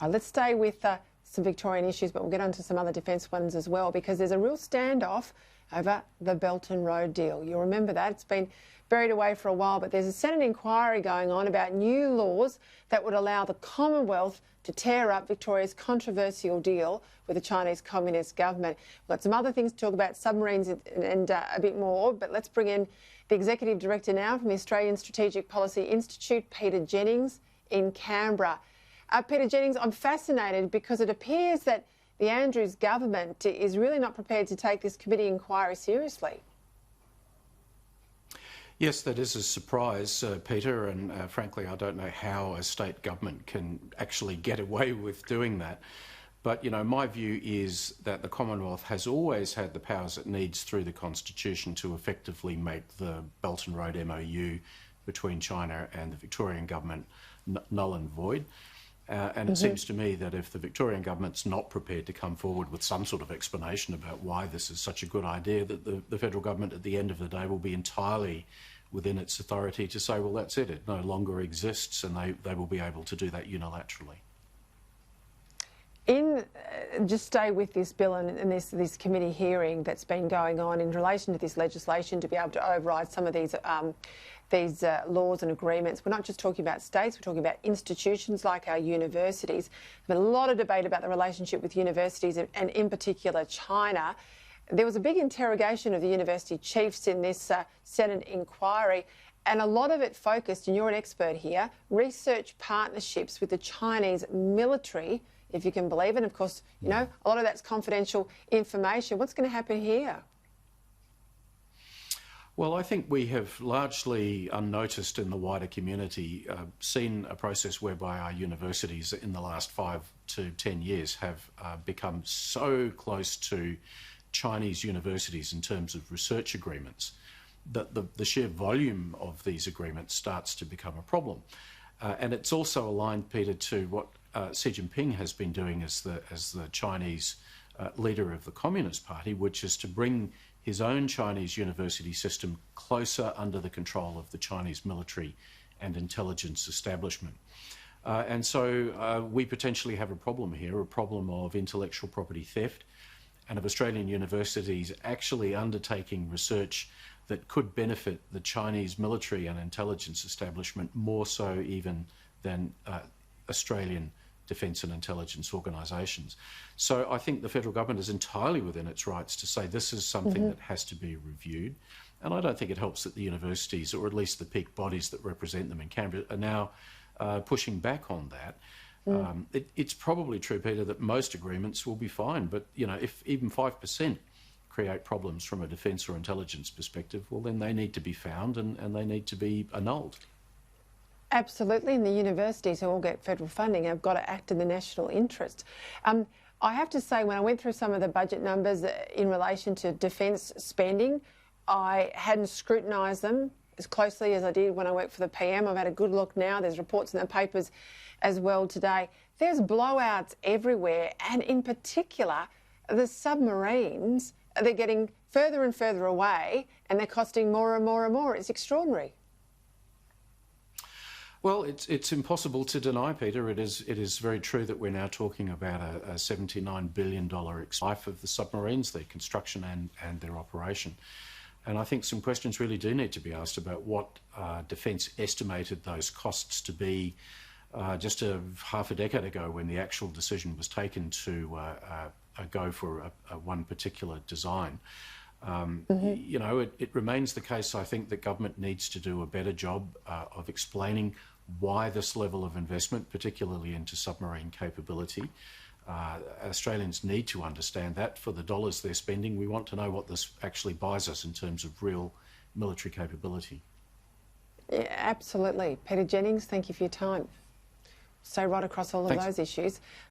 Let's stay with some Victorian issues, but we'll get onto some other defence ones as well, because there's a real standoff over the Belt and Road deal. You'll remember that. It's been buried away for a while, but there's a Senate inquiry going on about new laws that would allow the Commonwealth to tear up Victoria's controversial deal with the Chinese Communist government. We've got some other things to talk about, submarines and a bit more, but let's bring in the Executive Director now from the Australian Strategic Policy Institute, Peter Jennings, in Canberra. Peter Jennings, I'm fascinated because it appears that the Andrews government is really not prepared to take this committee inquiry seriously. Yes, that is a surprise, Peter, and frankly, I don't know how a state government can actually get away with doing that. But, you know, my view is that the Commonwealth has always had the powers it needs through the Constitution to effectively make the Belt and Road MOU between China and the Victorian government null and void. And it seems to me that if the Victorian government's not prepared to come forward with some sort of explanation about why this is such a good idea, that the federal government at the end of the day will be entirely within its authority to say, well, that's it no longer exists, and they will be able to do that unilaterally. Just stay with this bill and this committee hearing that's been going on in relation to this legislation to be able to override some of these laws and agreements. We're not just talking about states, we're talking about institutions like our universities. There's been a lot of debate about the relationship with universities and in particular China. There was a big interrogation of the university chiefs in this Senate inquiry, and a lot of it focused, and you're an expert here, research partnerships with the Chinese military, if you can believe it. Of course, you know, a lot of that's confidential information. What's going to happen here? Well, I think we have largely unnoticed in the wider community seen a process whereby our universities in the last 5 to 10 years have become so close to Chinese universities in terms of research agreements that the sheer volume of these agreements starts to become a problem. And it's also aligned, Peter, to what Xi Jinping has been doing as the Chinese leader of the Communist Party, which is to bring his own Chinese university system closer under the control of the Chinese military and intelligence establishment. And so we potentially have a problem here, a problem of intellectual property theft and of Australian universities actually undertaking research that could benefit the Chinese military and intelligence establishment more so even than Australian defence and intelligence organisations. So I think the federal government is entirely within its rights to say this is something that has to be reviewed. And I don't think it helps that the universities, or at least the peak bodies that represent them in Canberra, are now pushing back on that. It's probably true, Peter, that most agreements will be fine, but you know, if even 5% create problems from a defence or intelligence perspective, well, then they need to be found and they need to be annulled. Absolutely, and the universities who all get federal funding have got to act in the national interest. I have to say, when I went through some of the budget numbers in relation to defence spending, I hadn't scrutinised them as closely as I did when I worked for the PM. I've had a good look now. There's reports in the papers as well today. There's blowouts everywhere, and in particular, the submarines, they're getting further and further away, and they're costing more and more and more. It's extraordinary. Well, it's impossible to deny, Peter. It is very true that we're now talking about a $79 billion life of the submarines, their construction and their operation. And I think some questions really do need to be asked about what Defence estimated those costs to be just half a decade ago, when the actual decision was taken to go for one particular design. You know, it remains the case, I think, that government needs to do a better job of explaining why this level of investment, particularly into submarine capability. Australians need to understand that for the dollars they're spending. We want to know what this actually buys us in terms of real military capability. Yeah, absolutely. Peter Jennings, thank you for your time. So right across all of those issues.